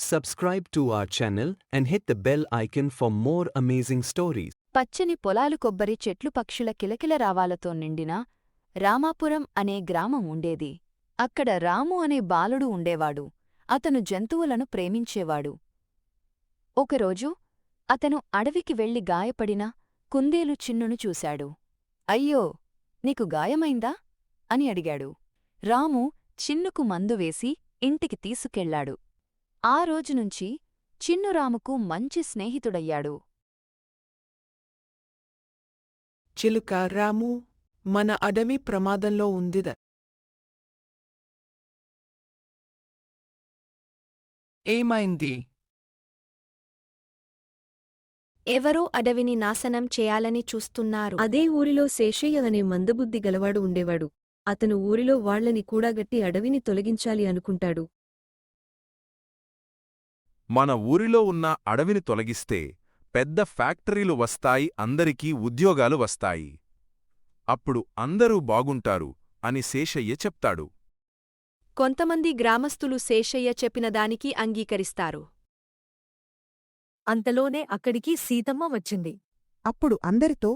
Subscribe to our channel and hit the bell icon for more amazing stories. పచ్చని పొలాలు కొబ్బరి చెట్లు పక్షుల కిలకిల రావాలతో నిండిన రామాపురం అనే గ్రామం ఉండేది. అక్కడ రాము అనే బాలుడు ఉండేవాడు. అతను జంతువులను ప్రేమించేవాడు. ఒకరోజు అతను అడవికి వెళ్లి గాయపడిన కుందేలు చిన్నును చూశాడు. అయ్యో, నీకు గాయమైందా అని అడిగాడు. రాము చిన్నుకు మందు వేసి ఇంటికి తీసుకెళ్లాడు. ఆ రోజునుంచి చిన్ను రాముకు మంచి స్నేహితుడయ్యాడు. చిలుక రాము, మన అడవి ప్రమాదంలో ఉందిద. ఏమైంది? ఎవరో అడవిని నాశనం చేయాలని చూస్తున్నారు. అదే ఊరిలో శేషయ్య అనే మందబుద్ధి గలవాడు ఉండేవాడు. అతను ఊరిలో వాళ్లని కూడాగట్టి అడవిని తొలగించాలి అనుకుంటాడు. మన ఊరిలో ఉన్న అడవిని తొలగిస్తే పెద్ద ఫ్యాక్టరీలు వస్తాయి, అందరికీ ఉద్యోగాలు వస్తాయి. అప్పుడు అందరూ బాగుంటారు అని శేషయ్య చెప్తాడు. కొంతమంది గ్రామస్తులు శేషయ్య చెప్పిన దానికి అంగీకరిస్తారు. అంతలోనే అక్కడికి సీతమ్మ వచ్చింది. అప్పుడు అందరితో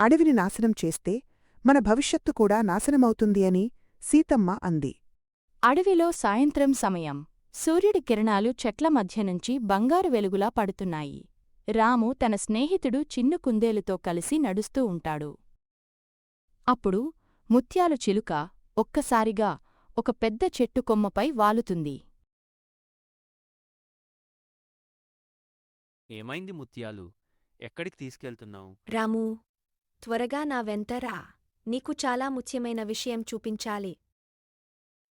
అడవిని నాశనం చేస్తే మన భవిష్యత్తు కూడా నాశనమవుతుంది అని సీతమ్మ అంది. అడవిలో సాయంత్రం సమయం. సూర్యుడి కిరణాలు చెట్ల మధ్యనుంచి బంగారు వెలుగులా పడుతున్నాయి. రాము తన స్నేహితుడు చిన్ను కుందేలుతో కలిసి నడుస్తూ ఉంటాడు. అప్పుడు ముత్యాలు చిలుక ఒక్కసారిగా ఒక పెద్ద చెట్టు కొమ్మపై వాలుతుంది. ఏమైంది ముత్యాలు? ఎక్కడికి తీసుకెళ్తున్నావు? రామూ, త్వరగా నా వెంటరా. నీకు చాలా ముఖ్యమైన విషయం చూపించాలి.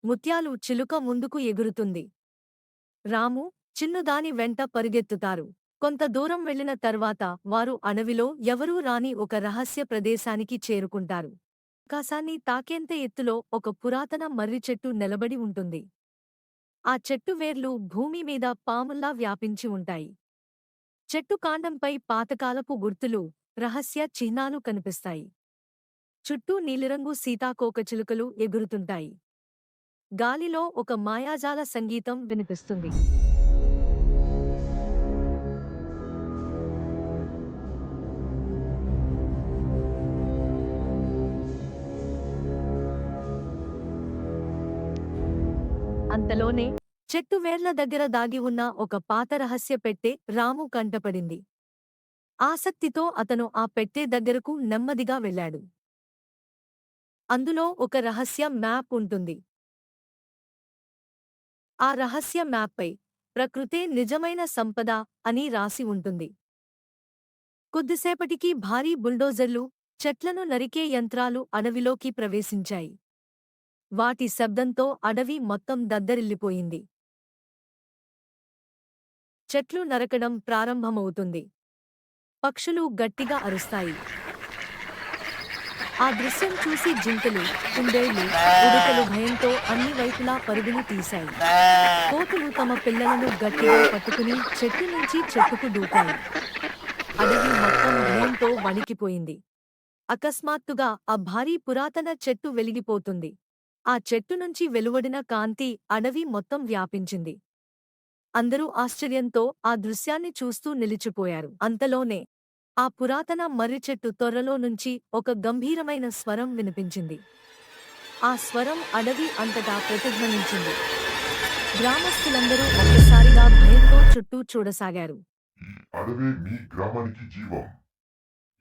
ముత్యాలు చిలుక ముందుకు ఎగురుతుంది. రాము, చిన్నుదాని వెంట పరుగెత్తుతారు. కొంత దూరం వెళ్లిన తర్వాత వారు అడవిలో ఎవరూ రాని ఒక రహస్య ప్రదేశానికి చేరుకుంటారు. ఆకాశాన్ని తాకేంత ఎత్తులో ఒక పురాతన మర్రి చెట్టు నిలబడి ఉంటుంది. ఆ చెట్టు వేర్లు భూమి మీద పాముల్లా వ్యాపించి ఉంటాయి. చెట్టు కాండంపై పాతకాలపు గుర్తులు, రహస్య చిహ్నాలు కనిపిస్తాయి. చుట్టూ నీలిరంగు సీతాకోకచిలుకలు ఎగురుతుంటాయి. గాలిలో ఒక మాయాజాల సంగీతం వినిపిస్తుంది. అంతలోనే చెట్టు వేర్ల దగ్గర దాగి ఉన్న ఒక పాత రహస్య పెట్టె రాము కంటపడింది. ఆసక్తితో అతను ఆ పెట్టె దగ్గరకు నెమ్మదిగా వెళ్ళాడు. అందులో ఒక రహస్య మ్యాప్ ఉంటుంది. ఆ రహస్య మ్యాప్పై ప్రకృతే నిజమైన సంపద అని రాసి ఉంటుంది. కొద్దిసేపటికి భారీ బుల్డోజర్లు, చెట్లను నరికే యంత్రాలు అడవిలోకి ప్రవేశించాయి. వాటి శబ్దంతో అడవి మొత్తం దద్దరిల్లిపోయింది. చెట్లు నరకడం ప్రారంభమవుతుంది. పక్షులు గట్టిగా అరుస్తాయి. ఆ దృశ్యం చూసి జింకలు, కుందేళ్లు, ఉడుకలు భయంతో అన్ని వైపులా పరుగులు తీశాయి. కోతులు తమ పిల్లలను గట్టిగా పట్టుకుని చెట్టు నుంచి చెట్టుకు దూకాయి. అడవి మొత్తం భయంతో వణికిపోయింది. అకస్మాత్తుగా ఆ భారీ పురాతన చెట్టు వెలిగిపోతుంది. ఆ చెట్టు నుంచి వెలువడిన కాంతి అడవి మొత్తం వ్యాపించింది. అందరూ ఆశ్చర్యంతో ఆ దృశ్యాన్ని చూస్తూ నిలిచిపోయారు. అంతలోనే ఆ పురాతన మర్రి చెట్టు తొర్రలో నుంచి ఒక గంభీరమైన స్వరం వినిపించింది. ఆ స్వరం అడవి అంతటా ప్రతిధ్వనించింది. గ్రామస్తులందరూ ఒక్కసారిగా భయంతో చుట్టూ చూడసాగారు. ఈ అడవే మీ గ్రామానికి జీవం.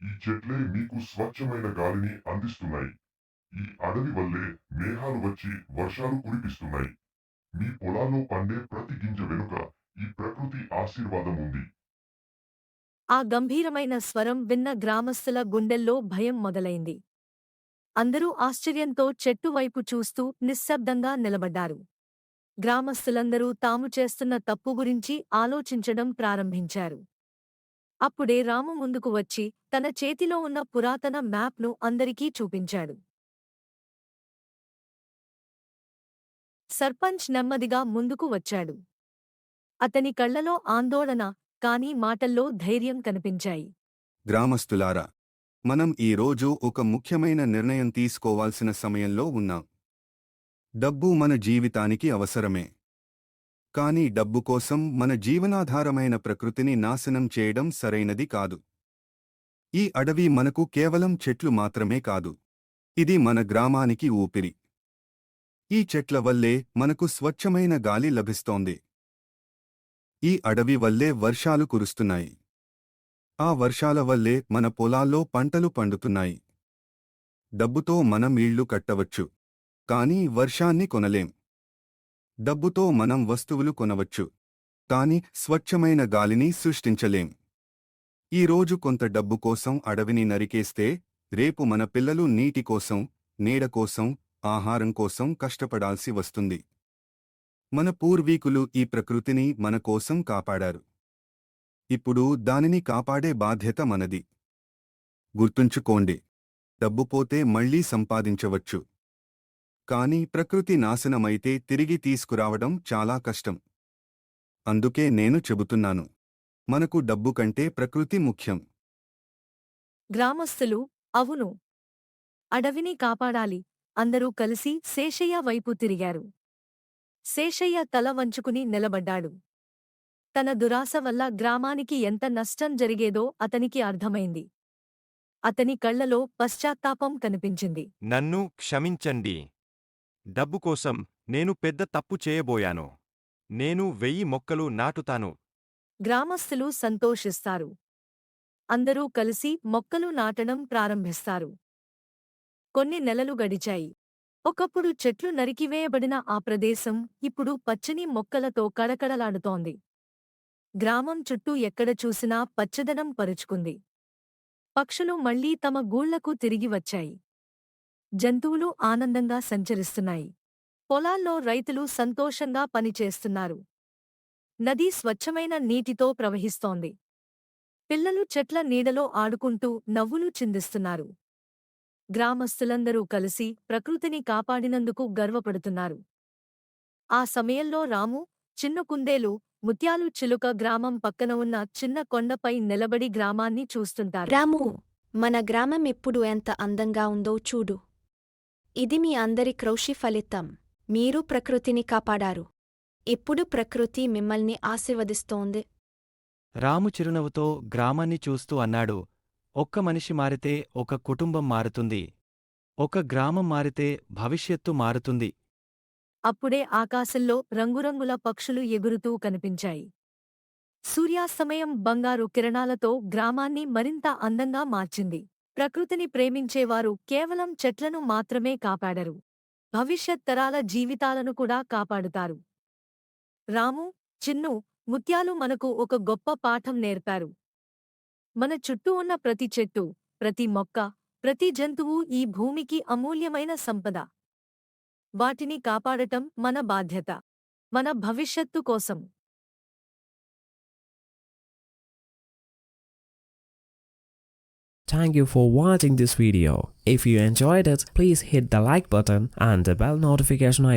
ఈ చెట్లే మీకు స్వచ్ఛమైన గాలిని అందిస్తున్నాయి. ఈ అడవి వల్లే మేఘాలు వచ్చి వర్షాలు కురిపిస్తున్నాయి. మీ పొలాల్లో పండే ప్రతి గింజ వెనుక ఈ ప్రకృతి ఆశీర్వాదం ఉంది. ఆ గంభీరమైన స్వరం విన్న గ్రామస్తుల గుండెల్లో భయం మొదలైంది. అందరూ ఆశ్చర్యంతో చెట్టు వైపు చూస్తూ నిశ్శబ్దంగా నిలబడ్డారు. గ్రామస్తులందరూ తాము చేస్తున్న తప్పు గురించి ఆలోచించడం ప్రారంభించారు. అప్పుడే రాము ముందుకు వచ్చి తన చేతిలో ఉన్న పురాతన మ్యాప్ను అందరికీ చూపించాడు. సర్పంచ్ నెమ్మదిగా ముందుకు వచ్చాడు. అతని కళ్లలో ఆందోళన, కానీ మాటల్లో ధైర్యం కనిపించాయి. గ్రామస్తులారా, మనం ఈరోజు ఒక ముఖ్యమైన నిర్ణయం తీసుకోవాల్సిన సమయంలో ఉన్నాం. డబ్బు మన జీవితానికి అవసరమే. కానీ డబ్బు కోసం మన జీవనాధారమైన ప్రకృతిని నాశనం చేయడం సరైనది కాదు. ఈ అడవి మనకు కేవలం చెట్లు మాత్రమే కాదు. ఇది మన గ్రామానికి ఊపిరి. ఈ చెట్ల వల్లే మనకు స్వచ్ఛమైన గాలి లభిస్తోంది. ఈ అడవి వల్లే వర్షాలు కురుస్తున్నాయి. ఆ వర్షాల వల్లే మన పొలాల్లో పంటలు పండుతున్నాయి. డబ్బుతో మనం ఇళ్ళు కట్టవచ్చు, కానీ వర్షాన్ని కొనలేం. డబ్బుతో మనం వస్తువులు కొనవచ్చు, కాని స్వచ్ఛమైన గాలిని సృష్టించలేం. ఈరోజు కొంత డబ్బు కోసం అడవిని నరికేస్తే రేపు మన పిల్లలు నీటి కోసం, నీడ కోసం, ఆహారం కోసం కష్టపడాల్సి వస్తుంది. మన పూర్వీకులు ఈ ప్రకృతిని మన కోసం కాపాడారు. ఇప్పుడు దానిని కాపాడే బాధ్యత మనది. గుర్తుంచుకోండి, డబ్బు పోతే మళ్లీ సంపాదించవచ్చు, కానీ ప్రకృతి నాశనమైతే తిరిగి తీసుకురావడం చాలా కష్టం. అందుకే నేను చెబుతున్నాను, మనకు డబ్బు కంటే ప్రకృతి ముఖ్యం. గ్రామస్థులు, అవును, అడవిని కాపాడాలి అందరూ కలిసి శేషయ్య వైపు తిరిగారు. శేషయ్య తల వంచుకుని నిలబడ్డాడు. తన దురాశ వల్ల గ్రామానికి ఎంత నష్టం జరిగేదో అతనికి అర్థమైంది. అతని కళ్లలో పశ్చాత్తాపం కనిపించింది. నన్ను క్షమించండి. డబ్బు కోసం నేను పెద్ద తప్పు చేయబోయాను. నేను 1000 మొక్కలు నాటుతాను. గ్రామస్థులు సంతోషిస్తారు. అందరూ కలిసి మొక్కలు నాటడం ప్రారంభిస్తారు. కొన్ని నెలలు గడిచాయి. ఒకప్పుడు చెట్లు నరికివేయబడిన ఆ ప్రదేశం ఇప్పుడు పచ్చని మొక్కలతో కళకళలాడుతోంది. గ్రామం చుట్టూ ఎక్కడ చూసినా పచ్చదనం పరుచుకుంది. పక్షులు మళ్లీ తమ గూళ్లకు తిరిగి వచ్చాయి. జంతువులు ఆనందంగా సంచరిస్తున్నాయి. పొలాల్లో రైతులు సంతోషంగా పనిచేస్తున్నారు. నది స్వచ్ఛమైన నీటితో ప్రవహిస్తోంది. పిల్లలు చెట్ల నీడలో ఆడుకుంటూ నవ్వులు చిందిస్తున్నారు. గ్రామస్తులందరూ కలిసి ప్రకృతిని కాపాడినందుకు గర్వపడుతున్నారు. ఆ సమయంలో రాము, చిన్న కుందేలు, ముత్యాలు చిలుక గ్రామం పక్కన ఉన్న చిన్న కొండపై నిలబడి గ్రామాన్ని చూస్తుంటారు. రాము, మన గ్రామం ఎప్పుడు ఎంత అందంగా ఉందో చూడు. ఇది మీ అందరి కృషి ఫలితం. మీరు ప్రకృతిని కాపాడారు. ఇప్పుడు ప్రకృతి మిమ్మల్ని ఆశీర్వదిస్తోంది. రాము చిరునవ్వుతో గ్రామాన్ని చూస్తూ అన్నాడు, ఒక్క మనిషి మారితే ఒక కుటుంబం మారుతుంది. ఒక గ్రామం మారితే భవిష్యత్తు మారుతుంది. అప్పుడే ఆకాశంలో రంగురంగుల పక్షులు ఎగురుతూ కనిపించాయి. సూర్యాస్తమయం బంగారు కిరణాలతో గ్రామాన్ని మరింత అందంగా మార్చింది. ప్రకృతిని ప్రేమించేవారు కేవలం చెట్లను మాత్రమే కాపాడరు, భవిష్యత్ తరాల జీవితాలను కూడా కాపాడుతారు. రాము, చిన్ను, ముత్యాలు మనకు ఒక గొప్ప పాఠం నేర్పారు. మన చుట్టూ ఉన్న ప్రతి చెట్టు, ప్రతి మొక్క, ప్రతి జంతువు ఈ భూమికి అమూల్యమైన సంపద. వాటిని కాపాడటం మన బాధ్యత, మన భవిష్యత్తు కోసం. Thank you for watching this video. If you enjoyed it, please hit the like button and the bell notification icon.